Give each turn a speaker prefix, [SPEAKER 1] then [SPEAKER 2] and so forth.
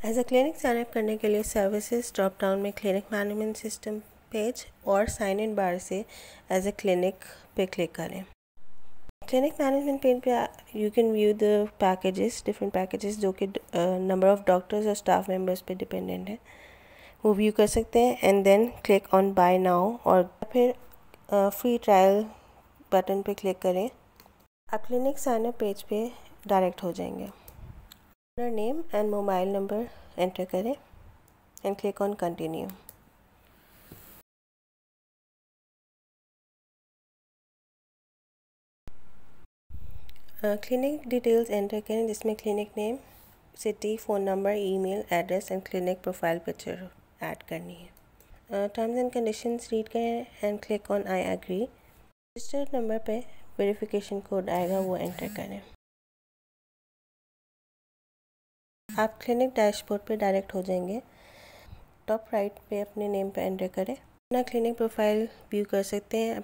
[SPEAKER 1] As a clinic sign up करने के लिए सर्विसेज ड्रॉप डाउन में क्लिनिक मैनेजमेंट सिस्टम पेज और साइन इन बार से एज अ क्लिनिक पे क्लिक करें। क्लिनिक मैनेजमेंट पेज पे you can view the packages, different packages जो कि नंबर ऑफ डॉक्टर्स और स्टाफ मेंबर्स पे डिपेंडेंट है, वो व्यू कर सकते हैं। And then click on buy now और फिर फ्री ट्रायल बटन पे क्लिक करें। आप क्लिनिक साइन अप पेज पे डायरेक्ट हो जाएंगे। अपना name and mobile number enter करें and click on continue. Clinic details enter करें जिसमें clinic name, city, phone number, email address and clinic profile picture add करनी है। टर्म्स एंड कंडीशंस रीड करें and click on I agree. Registered number पे verification code आएगा, वो enter करें। आप क्लिनिक डैशबोर्ड पे डायरेक्ट हो जाएंगे। टॉप राइट पे अपने नेम पे एंटर करें। अपना क्लिनिक प्रोफाइल व्यू कर सकते हैं।